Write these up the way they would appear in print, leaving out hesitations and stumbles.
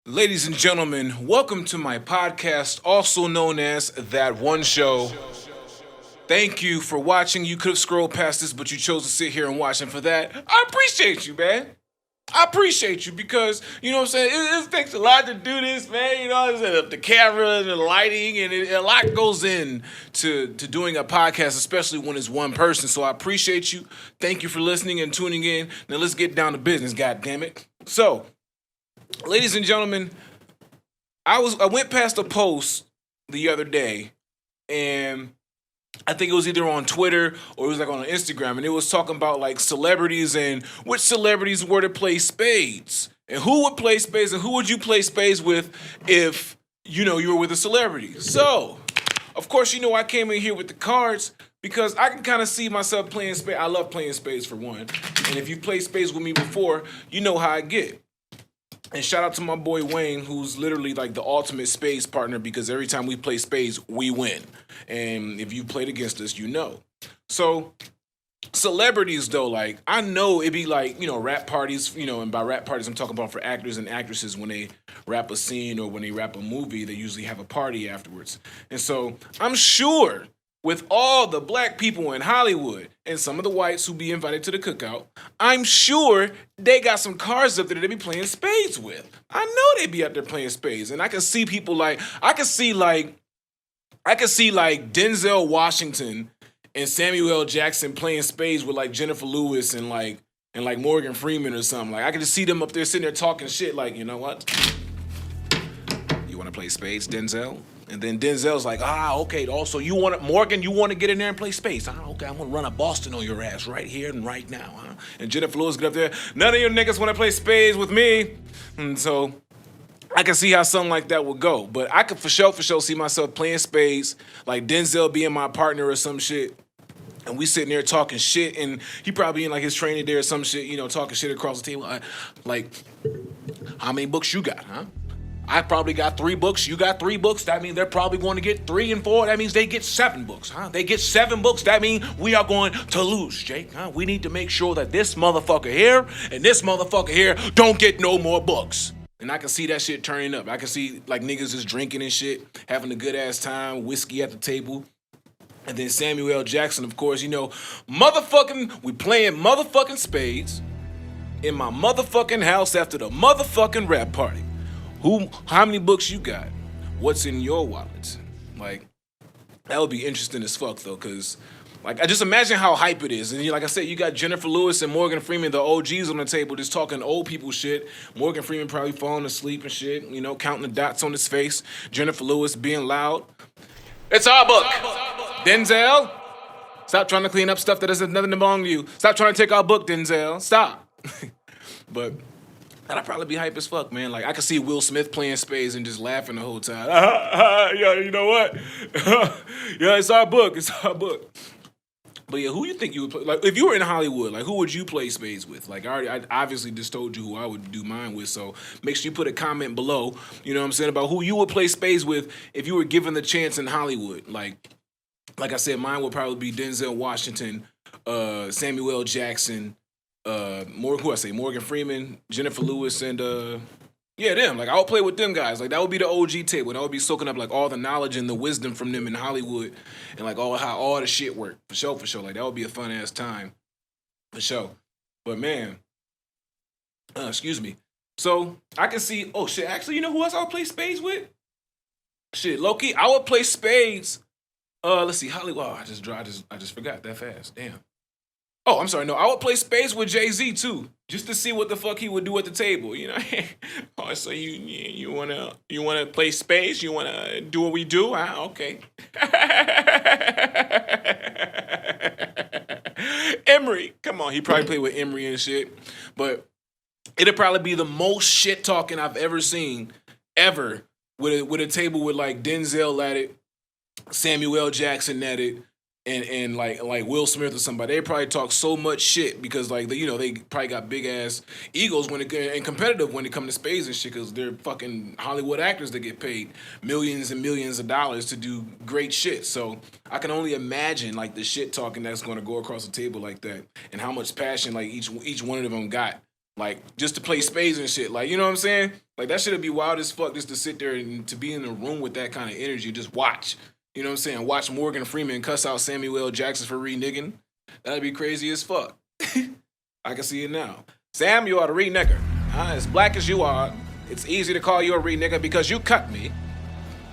Ladies and gentlemen, welcome to my podcast, also known as That One Show. Thank you for watching. You could have scrolled past this, but you chose to sit here and watch. And for that, I appreciate you, man. I appreciate you because, you know what I'm saying? It takes a lot to do this, man. You know, the camera and the lighting, and a lot goes in to doing a podcast, especially when it's one person. So I appreciate you. Thank you for listening and tuning in. Now let's get down to business, God damn it. So, ladies and gentlemen, I went past a post the other day, and I think it was either on Twitter or it was like on Instagram, and it was talking about like celebrities and which celebrities were to play spades, and who would play spades, and who would you play spades with if you were with a celebrity. So, of course, I came in here with the cards because I can kind of see myself playing spades. I love playing spades for one, and if you've played spades with me before, you know how I get. And shout out to my boy Wayne, who's literally like the ultimate spades partner because every time we play spades, we win. And if you played against us, you know. So, celebrities, though, like, I know it'd be like, rap parties, and by rap parties, I'm talking about for actors and actresses when they rap a scene or when they rap a movie, they usually have a party afterwards. And so, I'm sure with all the black people in Hollywood and some of the whites who be invited to the cookout, I'm sure they got some cards up there that they be playing spades with. I know they be out there playing spades, and I can see people like Denzel Washington and Samuel L. Jackson playing spades with like Jennifer Lewis and like Morgan Freeman or something. Like I can just see them up there sitting there talking shit. Like, you know what? You want to play spades, Denzel? And then Denzel's like, okay. Also, you want to, Morgan? You want to get in there and play spades? Okay, I'm gonna run a Boston on your ass right here and right now. Huh? And Jennifer Lewis get up there. None of your niggas want to play spades with me. And so I can see how something like that would go. But I could for sure see myself playing spades, like Denzel being my partner or some shit. And we sitting there talking shit, and he probably in like his training day or some shit, talking shit across the table. Like, how many books you got, huh? I probably got 3 books. You got 3 books. That means they're probably going to get 3 and 4. That means they get 7 books, huh? They get 7 books. That means we are going to lose, Jake, huh? We need to make sure that this motherfucker here and this motherfucker here don't get no more books. And I can see that shit turning up. I can see like niggas just drinking and shit, having a good ass time, whiskey at the table. And then Samuel L. Jackson, of course, we playing motherfucking spades in my motherfucking house after the motherfucking rap party. How many books you got? What's in your wallet? Like, that would be interesting as fuck though, cause like I just imagine how hype it is. And like I said, you got Jennifer Lewis and Morgan Freeman, the OGs on the table, just talking old people shit. Morgan Freeman probably falling asleep and shit, counting the dots on his face. Jennifer Lewis being loud. It's our book. Denzel, stop trying to clean up stuff that has nothing to belong to you. Stop trying to take our book, Denzel. Stop. But that'd probably be hype as fuck, man. Like I could see Will Smith playing spades and just laughing the whole time. Yeah, you know what? Yeah, it's our book. It's our book. But yeah, who you think you would play? Like, if you were in Hollywood, like, who would you play spades with? Like, I obviously just told you who I would do mine with. So make sure you put a comment below. You know what I'm saying, about who you would play spades with if you were given the chance in Hollywood. Like I said, mine would probably be Denzel Washington, Samuel L. Jackson, Morgan Freeman, Jennifer Lewis, and yeah, them. Like I would play with them guys. Like that would be the OG table. That would be soaking up like all the knowledge and the wisdom from them in Hollywood, and like how all the shit worked. For sure. Like that would be a fun ass time, for sure. But man, excuse me. So I can see. Oh shit! Actually, you know who else I would play spades with? Shit, Loki. I would play spades. Let's see, Hollywood. Oh, I just forgot that fast. Damn. Oh, I'm sorry. No, I would play spades with Jay-Z too, just to see what the fuck he would do at the table. Oh, so you wanna play spades? You wanna do what we do? Okay. Emery, come on. He probably played with Emery and shit, but it'd probably be the most shit talking I've ever seen, ever, with a table with like Denzel at it, Samuel L. Jackson at it, and like Will Smith or somebody. They probably talk so much shit because like they probably got big ass egos and competitive when it comes to spades and shit because they're fucking Hollywood actors that get paid millions and millions of dollars to do great shit. So I can only imagine like the shit talking that's going to go across the table like that and how much passion like each one of them got like just to play spades and shit. Like, you know what I'm saying? Like that shit'd be wild as fuck just to sit there and to be in a room with that kind of energy, just watch. You know what I'm saying? Watch Morgan Freeman cuss out Samuel L. Jackson for reneging. That'd be crazy as fuck. I can see it now. Sam, you are a re-nigger. As black as you are, it's easy to call you a re-nigger because you cut me.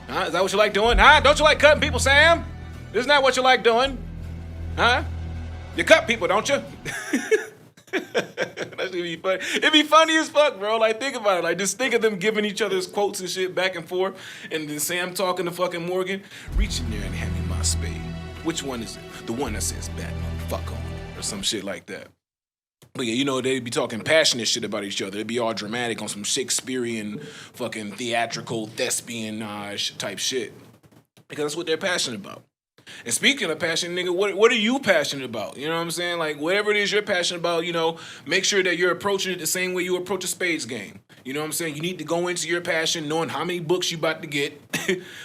Is that what you like doing? Don't you like cutting people, Sam? Isn't that what you like doing? You cut people, don't you? That should be funny. It'd be funny as fuck, bro. Like, think about it. Like, just think of them giving each other's quotes and shit back and forth, and then Sam talking to fucking Morgan. Reach in there and hand me my spade. Which one is it? The one that says bad motherfucker on it, or some shit like that. But yeah, you know, they'd be talking passionate shit about each other. It'd be all dramatic on some Shakespearean fucking theatrical thespianage type shit. Because that's what they're passionate about. And speaking of passion, nigga, what are you passionate about? You know what I'm saying? Like, whatever it is you're passionate about, you know, make sure that you're approaching it the same way you approach a spades game. You know what I'm saying? You need to go into your passion knowing how many books you about to get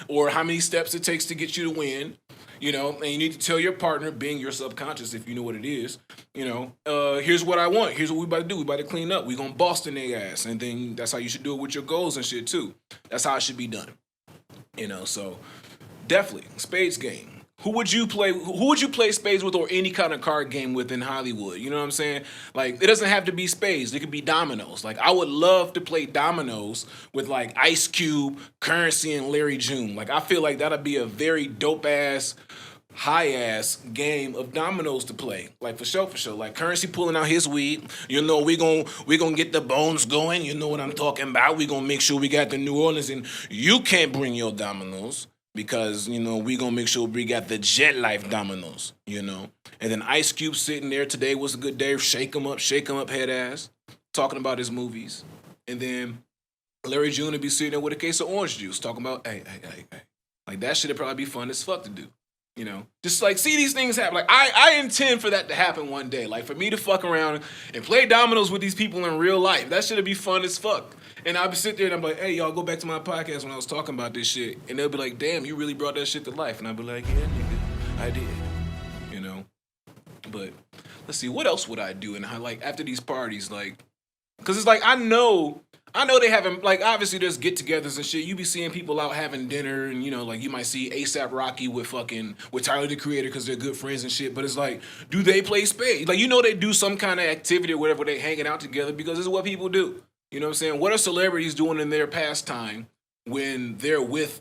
or how many steps it takes to get you to win. You know, and you need to tell your partner, being your subconscious, if you know what it is, you know, here's what I want. Here's what we about to do. We about to clean up. We gonna Boston their ass. And then that's how you should do it with your goals and shit, too. That's how it should be done. You know, so definitely, spades game. Who would you play spades with or any kind of card game with in Hollywood? You know what I'm saying? Like, it doesn't have to be spades. It could be dominoes. Like, I would love to play dominoes with, like, Ice Cube, Currency, and Larry June. Like, I feel like that'd be a very dope-ass, high-ass game of dominoes to play. Like, for sure. Like, Currency pulling out his weed. You know, we gonna get the bones going. You know what I'm talking about. We gonna make sure we got the New Orleans, and you can't bring your dominoes. Because, you know, we gonna make sure we got the Jet Life dominoes, you know. And then Ice Cube sitting there, today was a good day, shake him up, head ass, talking about his movies. And then Larry June would be sitting there with a case of orange juice, talking about, hey. Like, that shit'd probably be fun as fuck to do, you know. Just, like, see these things happen. Like, I intend for that to happen one day. Like, for me to fuck around and play dominoes with these people in real life. That shit'd be fun as fuck. And I'll be sitting there and I'm like, hey, y'all, go back to my podcast when I was talking about this shit. And they'll be like, damn, you really brought that shit to life. And I'll be like, yeah, nigga, I did. You know? But let's see, what else would I do? And like, after these parties, like, because it's like, I know they having, like, obviously there's get-togethers and shit. You be seeing people out having dinner and, you know, like, you might see A$AP Rocky with Tyler, the Creator, because they're good friends and shit. But it's like, do they play spades? Like, you know they do some kind of activity or whatever, they hanging out together because this is what people do. You know what I'm saying? What are celebrities doing in their pastime when they're with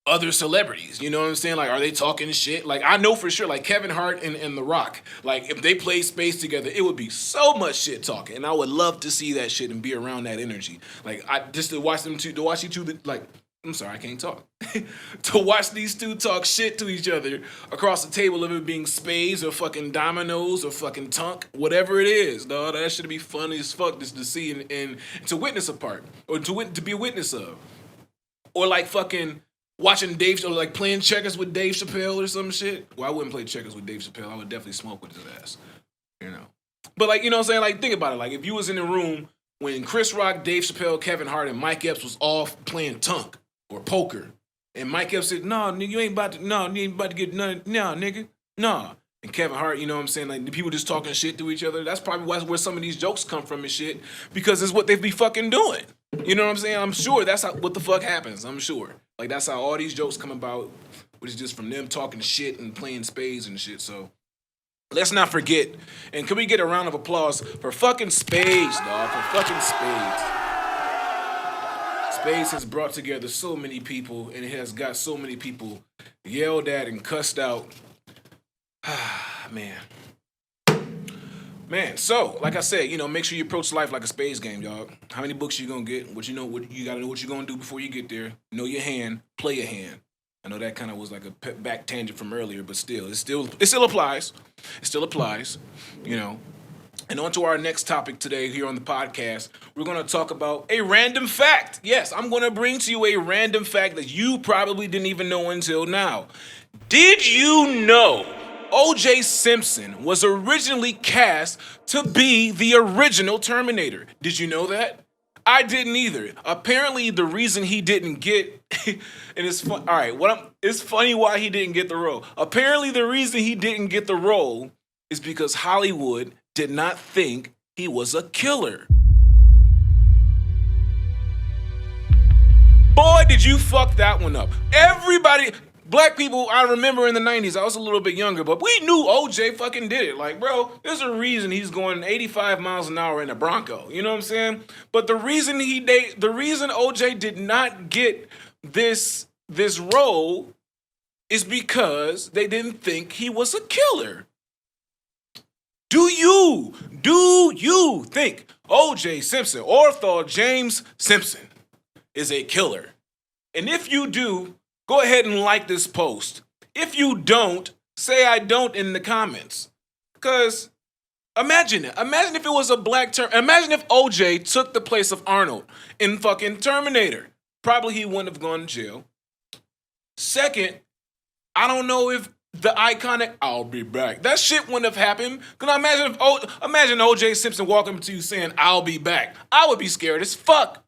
other celebrities? You know what I'm saying? Like, are they talking shit? Like, I know for sure, like, Kevin Hart and The Rock, like, if they played spades together, it would be so much shit talking. And I would love to see that shit and be around that energy. Like, just to watch you two, like, I'm sorry, I can't talk. To watch these two talk shit to each other across the table of it being spades or fucking dominoes or fucking tunk, whatever it is, dog. That should be fun as fuck just to see and to witness a part or to be a witness of. Or like fucking watching Dave, or like playing checkers with Dave Chappelle or some shit. Well, I wouldn't play checkers with Dave Chappelle. I would definitely smoke with his ass, you know. But like, you know what I'm saying? Like, think about it. Like, if you was in the room when Chris Rock, Dave Chappelle, Kevin Hart, and Mike Epps was all playing tunk or poker, and Mike Epps said, "No, nigga, you ain't about to get none, no, nigga, no." And Kevin Hart, you know what I'm saying, like, the people just talking shit to each other. That's probably where some of these jokes come from and shit, because it's what they be fucking doing. You know what I'm saying? I'm sure that's what the fuck happens. I'm sure. Like, that's how all these jokes come about, which is just from them talking shit and playing spades and shit. So let's not forget, and can we get a round of applause for fucking spades, dog? For fucking spades. Spades has brought together so many people, and it has got so many people yelled at and cussed out. Man, so, like I said, you know, make sure you approach life like a spades game, y'all. How many books you gonna get? What you gotta know what you're gonna do before you get there. Know your hand, play your hand. I know that kind of was like a back tangent from earlier, but still, it still applies. It still applies, you know. And on to our next topic today here on the podcast. We're going to talk about a random fact. Yes, I'm going to bring to you a random fact that you probably didn't even know until now. Did you know OJ Simpson was originally cast to be the original Terminator? Did you know that? I didn't either. Apparently, the reason he didn't get, and it's fun. All right, it's funny why he didn't get the role. Apparently, the reason he didn't get the role is because Hollywood did not think he was a killer. Boy, did you fuck that one up. Everybody, black people, I remember in the 90s, I was a little bit younger, but we knew OJ fucking did it. Like, bro, there's a reason he's going 85 miles an hour in a Bronco. You know what I'm saying? But the reason OJ did not get this role is because they didn't think he was a killer. Do you think OJ Simpson, Orthol James Simpson, is a killer? And if you do, go ahead and like this post. If you don't, say I don't in the comments. Because imagine it. Imagine if it was a imagine if OJ took the place of Arnold in fucking Terminator. Probably he wouldn't have gone to jail. Second, I don't know if the iconic "I'll be back," that shit wouldn't have happened. Cause imagine OJ Simpson walking up to you saying "I'll be back." I would be scared as fuck.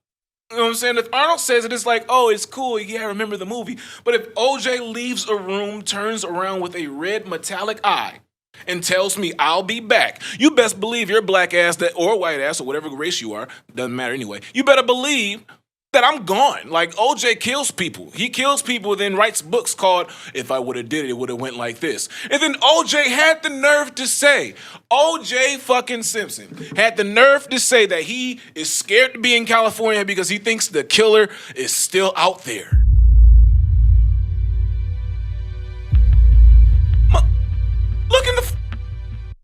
You know what I'm saying? If Arnold says it, it's like, oh, it's cool. Yeah, I remember the movie. But if OJ leaves a room, turns around with a red metallic eye, and tells me I'll be back, you best believe your black ass or white ass or whatever race you are, doesn't matter anyway. You better believe that I'm gone. Like, OJ kills people. He kills people, then writes books called "If I Would Have Did It, It Would Have Went Like This." And then OJ had the nerve to say, OJ fucking Simpson had the nerve to say that he is scared to be in California because he thinks the killer is still out there. Look in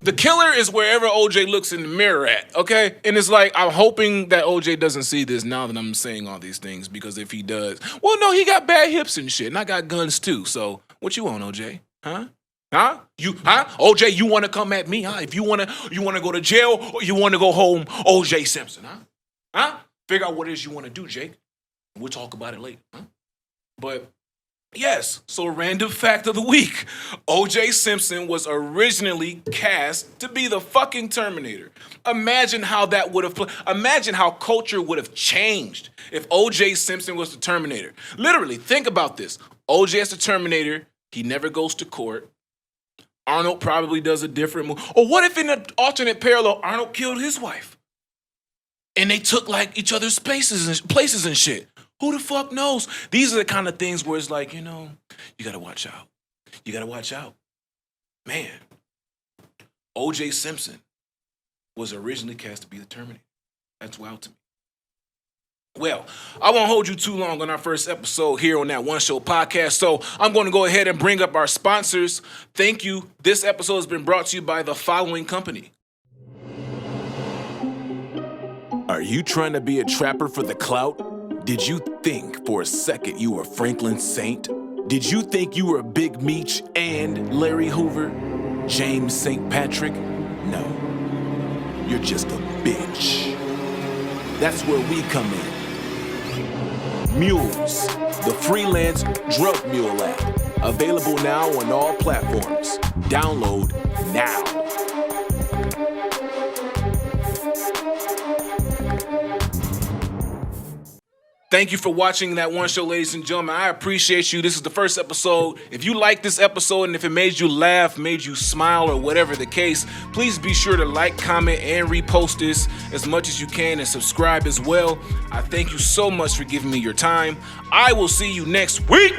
the killer is wherever OJ looks in the mirror at, okay? And it's like, I'm hoping that OJ doesn't see this now that I'm saying all these things, because if he does, well, no, he got bad hips and shit, and I got guns too, so what you want, OJ? Huh? OJ, you want to come at me, huh? If you want to go to jail or you want to go home, OJ Simpson, huh? Figure out what it is you want to do, Jake. We'll talk about it later, huh? But yes, so random fact of the week. OJ Simpson was originally cast to be the fucking Terminator. Imagine how that would have imagine how culture would have changed if OJ Simpson was the Terminator. Literally, think about this. OJ as the Terminator, he never goes to court. Arnold probably does a different move. Or what if in an alternate parallel, Arnold killed his wife? And they took like each other's places and shit. Who the fuck knows? These are the kind of things where it's like, you gotta watch out. You gotta watch out. Man, OJ Simpson was originally cast to be the Terminator. That's wild to me. Well, I won't hold you too long on our first episode here on That One Show podcast, so I'm going to go ahead and bring up our sponsors. Thank you. This episode has been brought to you by the following company. Are you trying to be a trapper for the clout? Did you think for a second you were Franklin Saint? Did you think you were Big Meech and Larry Hoover? James St. Patrick? No. You're just a bitch. That's where we come in. Mules, the freelance drug mule app. Available now on all platforms. Download now. Thank you for watching That One Show, ladies and gentlemen. I appreciate you. This is the first episode. If you like this episode and if it made you laugh, made you smile, or whatever the case, please be sure to like, comment, and repost this as much as you can, and subscribe as well. I thank you so much for giving me your time. I will see you next week.